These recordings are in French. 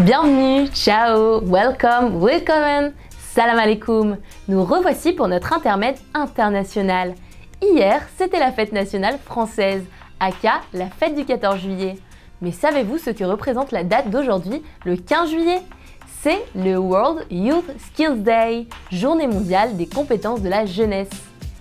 Bienvenue, ciao, welcome, willkommen, salam alaikum. Nous revoici pour notre intermède international. Hier, c'était la fête nationale française, aka la fête du 14 juillet. Mais savez-vous ce que représente la date d'aujourd'hui, le 15 juillet? C'est le World Youth Skills Day, journée mondiale des compétences de la jeunesse.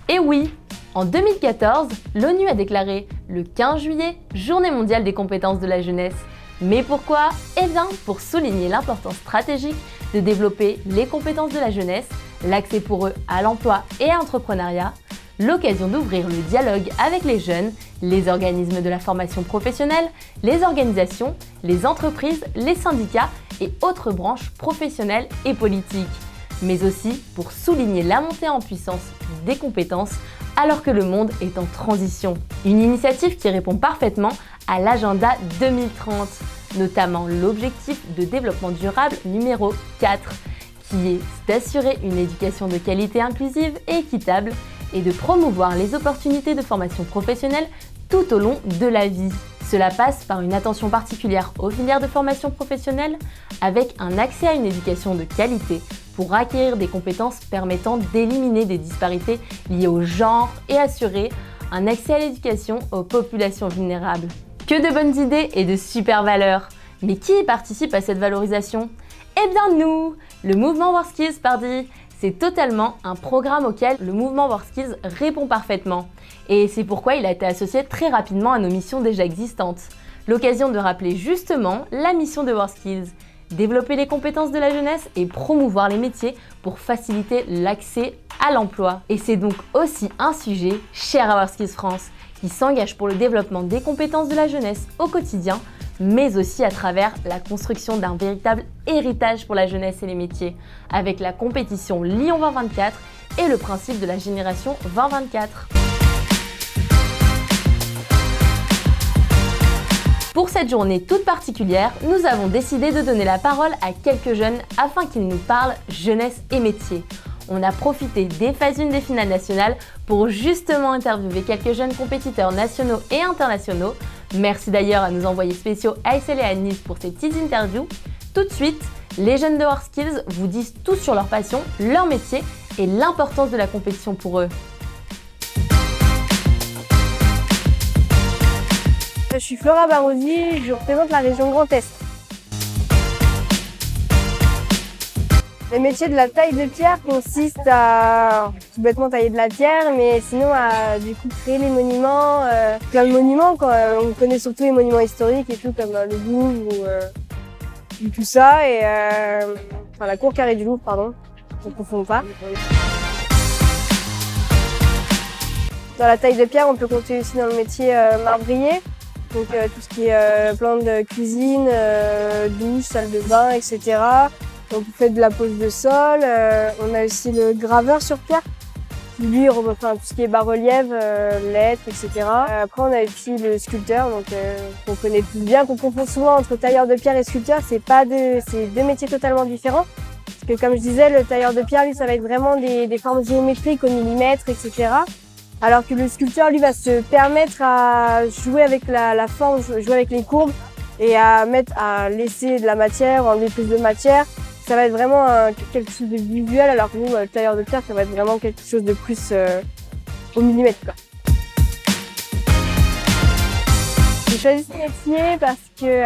Et oui, en 2014, l'ONU a déclaré le 15 juillet, journée mondiale des compétences de la jeunesse. Mais pourquoi? Eh bien, pour souligner l'importance stratégique de développer les compétences de la jeunesse, l'accès pour eux à l'emploi et à l'entrepreneuriat, l'occasion d'ouvrir le dialogue avec les jeunes, les organismes de la formation professionnelle, les organisations, les entreprises, les syndicats et autres branches professionnelles et politiques, mais aussi pour souligner la montée en puissance des compétences alors que le monde est en transition. Une initiative qui répond parfaitement à l'agenda 2030, notamment l'objectif de développement durable numéro 4, qui est d'assurer une éducation de qualité inclusive et équitable et de promouvoir les opportunités de formation professionnelle tout au long de la vie. Cela passe par une attention particulière aux filières de formation professionnelle avec un accès à une éducation de qualité pour acquérir des compétences permettant d'éliminer des disparités liées au genre et assurer un accès à l'éducation aux populations vulnérables. Que de bonnes idées et de super valeurs! Mais qui participe à cette valorisation? Eh bien nous, le mouvement WorldSkills pardi! C'est totalement un programme auquel le mouvement WorldSkills répond parfaitement. Et c'est pourquoi il a été associé très rapidement à nos missions déjà existantes. L'occasion de rappeler justement la mission de WorldSkills: développer les compétences de la jeunesse et promouvoir les métiers pour faciliter l'accès à l'emploi. Et c'est donc aussi un sujet cher à WorldSkills France, qui s'engage pour le développement des compétences de la jeunesse au quotidien, mais aussi à travers la construction d'un véritable héritage pour la jeunesse et les métiers, avec la compétition Lyon 2024 et le principe de la génération 2024. Pour cette journée toute particulière, nous avons décidé de donner la parole à quelques jeunes afin qu'ils nous parlent jeunesse et métiers. On a profité des phases 1 des finales nationales pour justement interviewer quelques jeunes compétiteurs nationaux et internationaux. Merci d'ailleurs à nos envoyés spéciaux ASL et Anis pour ces petites interviews. Tout de suite, les jeunes de WorldSkills vous disent tout sur leur passion, leur métier et l'importance de la compétition pour eux. Je suis Flora Barrosi, je représente la région Grand Est. Les métiers de la taille de pierre consistent à tout bêtement tailler de la pierre, mais sinon à du coup créer les monuments, plein de monuments. On connaît surtout les monuments historiques et tout, comme le Louvre ou tout ça, et enfin la cour carrée du Louvre, pardon, on ne confond pas. Dans la taille de pierre, on peut compter aussi dans le métier marbrier. Donc tout ce qui est plan de cuisine, douche, salle de bain, etc. Donc on fait de la pose de sol. On a aussi le graveur sur pierre, qui lui enfin tout ce qui est bas-relief, lettres, etc. Après on a aussi le sculpteur, donc qu'on connaît tous bien, qu'on confond souvent entre tailleur de pierre et sculpteur. C'est deux métiers totalement différents. Parce que comme je disais, le tailleur de pierre, lui, ça va être vraiment des formes géométriques au millimètre, etc. Alors que le sculpteur, lui, va se permettre à jouer avec la forme, jouer avec les courbes et à laisser de la matière, enlever plus de matière. Ça va être vraiment quelque chose de visuel, alors que nous, le tailleur de pierre, ça va être vraiment quelque chose de plus au millimètre, quoi. J'ai choisi ce métier parce que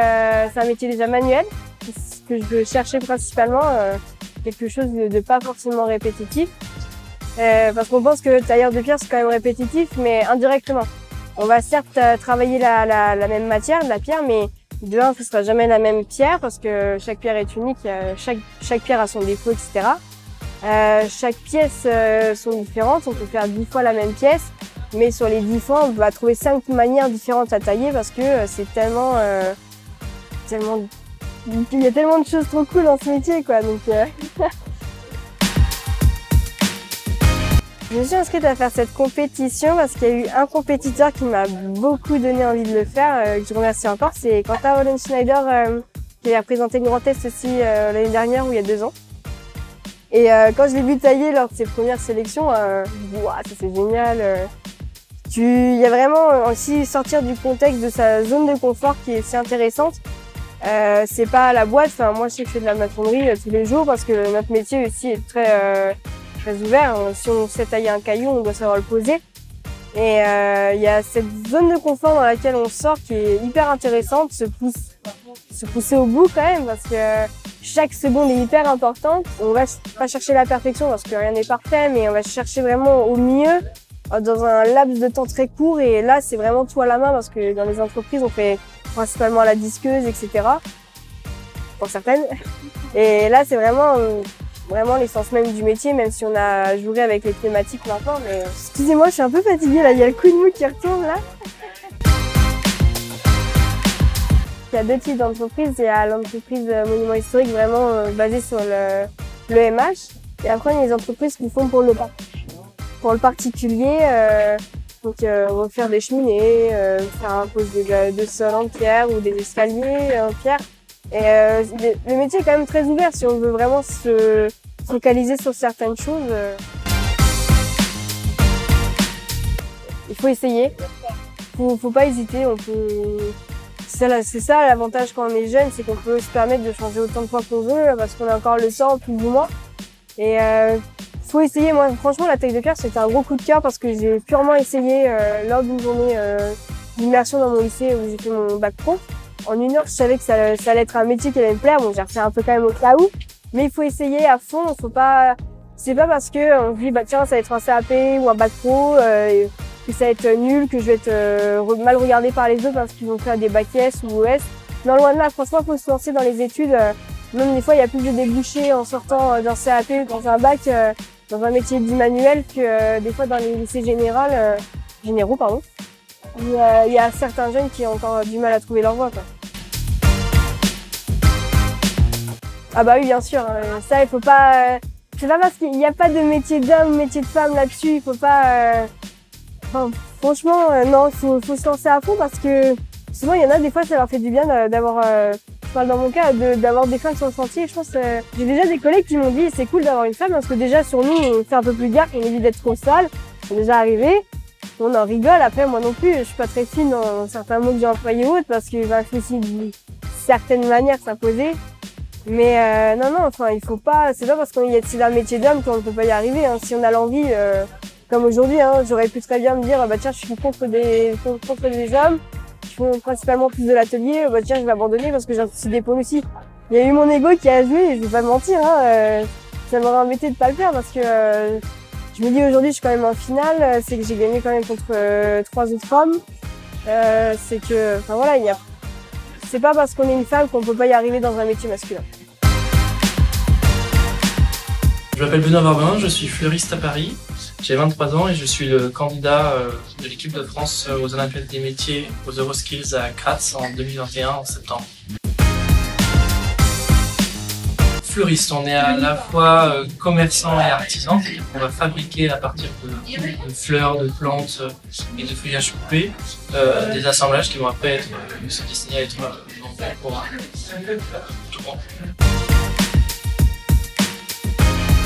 c'est un métier déjà manuel, ce que je cherchais principalement, quelque chose de pas forcément répétitif. Parce qu'on pense que le tailleur de pierre c'est quand même répétitif, mais indirectement. On va certes travailler la même matière, de la pierre, mais de un, ce sera jamais la même pierre parce que chaque pierre est unique, chaque pierre a son défaut, etc. Chaque pièce sont différentes, on peut faire 10 fois la même pièce, mais sur les 10 fois, on va trouver 5 manières différentes à tailler parce que c'est tellement, il y a tellement de choses trop cool dans ce métier, quoi. Donc, Je me suis inscrite à faire cette compétition parce qu'il y a eu un compétiteur qui m'a beaucoup donné envie de le faire, que je remercie encore, c'est Quentin Hollenschneider qui a représenté le Grand Est aussi l'année dernière ou il y a 2 ans. Et quand je l'ai vu tailler lors de ses premières sélections, je me dis waouh, ça c'est génial. Il y a vraiment aussi sortir du contexte de sa zone de confort qui est aussi intéressante. C'est pas la boîte. Enfin, moi, je sais que je fais de la maçonnerie tous les jours parce que notre métier aussi est très ouvert. Si on sait tailler un caillou, on doit savoir le poser. Et il y a cette zone de confort dans laquelle on sort qui est hyper intéressante, se pousser au bout quand même parce que chaque seconde est hyper importante. On va pas chercher la perfection parce que rien n'est parfait, mais on va chercher vraiment au mieux dans un laps de temps très court. Et là, c'est vraiment tout à la main parce que dans les entreprises, on fait principalement la disqueuse, etc. Pour certaines. Et là, c'est vraiment l'essence même du métier, même si on a joué avec les thématiques maintenant. Mais excusez-moi, je suis un peu fatiguée là, il y a le coup de mou qui retombe là. Il y a deux types d'entreprises. Il y a l'entreprise monument historique vraiment basée sur le MH. Et après, il y a les entreprises qui font pour le particulier. Donc, on va faire des cheminées, faire un pose de sol en pierre ou des escaliers en pierre. Et le métier est quand même très ouvert si on veut vraiment se focaliser sur certaines choses. Il faut essayer. Faut pas hésiter. C'est ça l'avantage quand on est jeune, c'est qu'on peut se permettre de changer autant de fois qu'on veut parce qu'on a encore le temps plus ou moins. Et faut essayer. Moi, franchement, la taille de pierre, c'était un gros coup de cœur parce que j'ai purement essayé lors d'une journée d'immersion dans mon lycée où j'ai fait mon bac pro. En 1 heure, je savais que ça allait être un métier qui allait me plaire. Bon, j'ai refait un peu quand même au cas où. Mais il faut essayer à fond. C'est pas parce que on se dit, bah tiens, ça va être un CAP ou un bac pro, que ça va être nul, que je vais être mal regardée par les autres parce qu'ils vont faire des bacs S ou ES. Non, loin de là. Franchement, faut se lancer dans les études. Même des fois, il y a plus de débouchés en sortant d'un CAP ou dans un bac, dans un métier dit manuel que des fois dans les lycées généraux, pardon. Il y a certains jeunes qui ont encore du mal à trouver leur voie, quoi. Ah bah oui, bien sûr. Ça, il faut pas. C'est pas parce qu'il n'y a pas de métier d'homme, métier de femme là-dessus. Il faut pas. Enfin, franchement, non, faut se lancer à fond parce que souvent il y en a des fois, ça leur fait du bien d'avoir. Je parle dans mon cas d'avoir des femmes sur le chantier. Je pense j'ai déjà des collègues qui m'ont dit c'est cool d'avoir une femme parce que déjà sur nous on fait un peu plus gaffe, on évite d'être trop sale. C'est déjà arrivé. On en rigole. Après moi non plus, je suis pas très fine dans certains mots que j'ai employés ou autres parce qu'il va aussi d'une certaine manière s'imposer. Mais non, enfin il faut pas. C'est pas parce qu'on c'est un métier d'homme qu'on ne peut pas y arriver. Hein. Si on a l'envie, comme aujourd'hui, hein, j'aurais pu très bien me dire bah tiens je suis contre des hommes. Qui font principalement plus de l'atelier, bah tiens je vais abandonner parce que j'ai un souci d'épaule aussi. Il y a eu mon ego qui a joué, et je vais pas me mentir, hein, ça m'aurait embêté de pas le faire parce que je me dis aujourd'hui je suis quand même en finale, c'est que j'ai gagné quand même contre 3 autres femmes. C'est que, enfin voilà, c'est pas parce qu'on est une femme qu'on peut pas y arriver dans un métier masculin. Je m'appelle Benoît Barbin, je suis fleuriste à Paris. J'ai 23 ans et je suis le candidat de l'équipe de France aux Olympiades des métiers, aux Euroskills à Graz en 2021, en septembre. Fleuriste, on est à la fois commerçant et artisan, c'est-à-dire qu'on va fabriquer à partir de fleurs, de plantes et de feuillages coupés des assemblages qui vont après être destinés à être vendus pour tout le monde.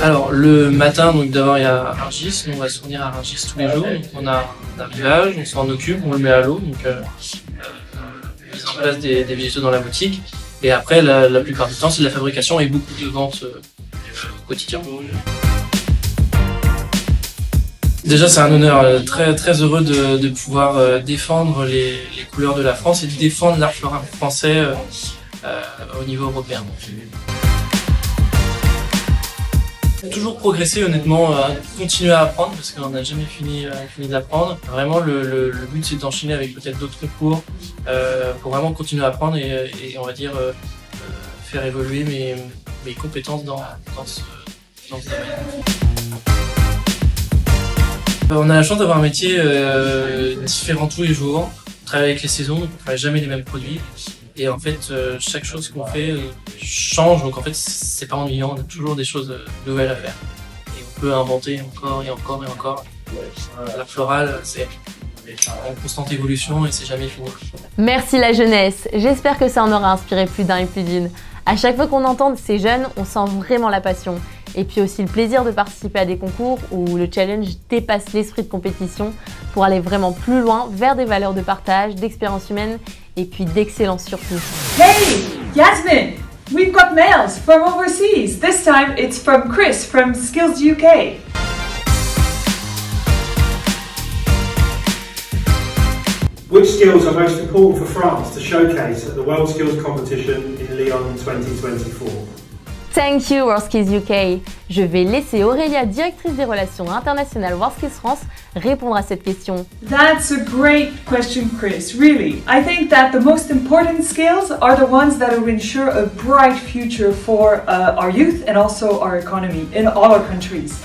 Alors le matin, donc d'abord il y a Rungis, on va se fournir à Rungis tous les jours, donc on a un arrivage, on s'en occupe, on le met à l'eau, donc mise en place des végétaux dans la boutique, et après la plupart du temps c'est de la fabrication et beaucoup de ventes au quotidien. Déjà c'est un honneur très heureux de pouvoir défendre les couleurs de la France et de défendre l'art floral français au niveau européen. Toujours progresser honnêtement, continuer à apprendre parce qu'on n'a jamais fini d'apprendre. Vraiment le but c'est d'enchaîner avec peut-être d'autres cours pour vraiment continuer à apprendre et on va dire faire évoluer mes compétences dans ce domaine. On a la chance d'avoir un métier différent tous les jours. On travaille avec les saisons, donc on ne travaille jamais les mêmes produits. Et en fait, chaque chose qu'on fait change, donc en fait, c'est pas ennuyant, on a toujours des choses nouvelles à faire. Et on peut inventer encore et encore et encore. La florale, c'est en constante évolution et c'est jamais fini. Merci la jeunesse, j'espère que ça en aura inspiré plus d'un et plus d'une. À chaque fois qu'on entend ces jeunes, on sent vraiment la passion. Et puis aussi le plaisir de participer à des concours où le challenge dépasse l'esprit de compétition pour aller vraiment plus loin vers des valeurs de partage, d'expérience humaine et puis d'excellence surtout. Hey! Yasmin, we've got mails from overseas. This time it's from Chris from Skills UK. Which skills are most important for France to showcase at the World Skills Competition in Lyon 2024? Thank you WorldSkills UK. Je vais laisser Aurélia, directrice des relations internationales WorldSkills France, répondre à cette question. That's a great question, Chris. Really, I think that the most important skills are the ones that will ensure a bright future for our youth and also our economy in all our countries.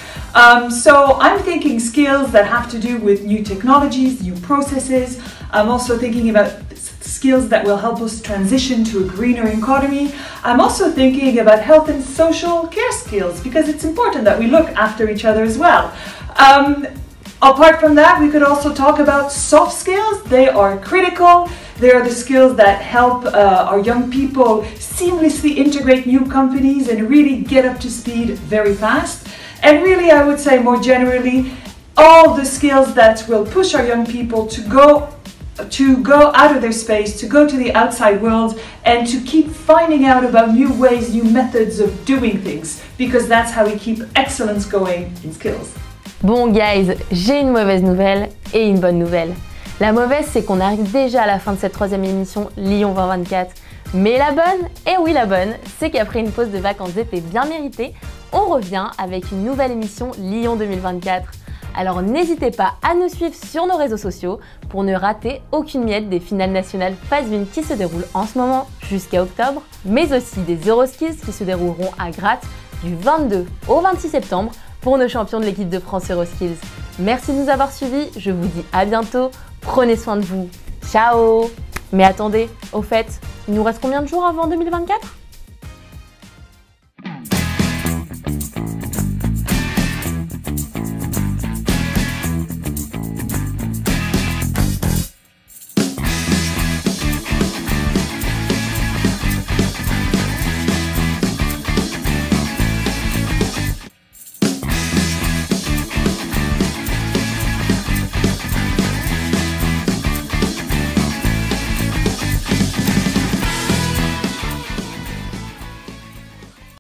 So I'm thinking skills that have to do with new technologies, new processes. I'm also thinking about skills that will help us transition to a greener economy. I'm also thinking about health and social care skills because it's important that we look after each other as well. Apart from that, we could also talk about soft skills. They are critical. They are the skills that help our young people seamlessly integrate new companies and really get up to speed very fast. And really, I would say more generally, all the skills that will push our young people to go out of their space, to go to the outside world and to keep finding out about new ways, new methods of doing things, because that's how we keep excellence going in skills. Bon guys, j'ai une mauvaise nouvelle et une bonne nouvelle. La mauvaise, c'est qu'on arrive déjà à la fin de cette troisième émission Lyon 2024. Mais la bonne, et oui la bonne, c'est qu'après une pause de vacances d'été bien méritée, on revient avec une nouvelle émission Lyon 2024. Alors n'hésitez pas à nous suivre sur nos réseaux sociaux pour ne rater aucune miette des finales nationales phase 1 qui se déroulent en ce moment jusqu'à octobre, mais aussi des Euroskills qui se dérouleront à Gratte du 22 au 26 septembre pour nos champions de l'équipe de France Euroskills. Merci de nous avoir suivis, je vous dis à bientôt, prenez soin de vous, ciao! Mais attendez, au fait, il nous reste combien de jours avant 2024 ?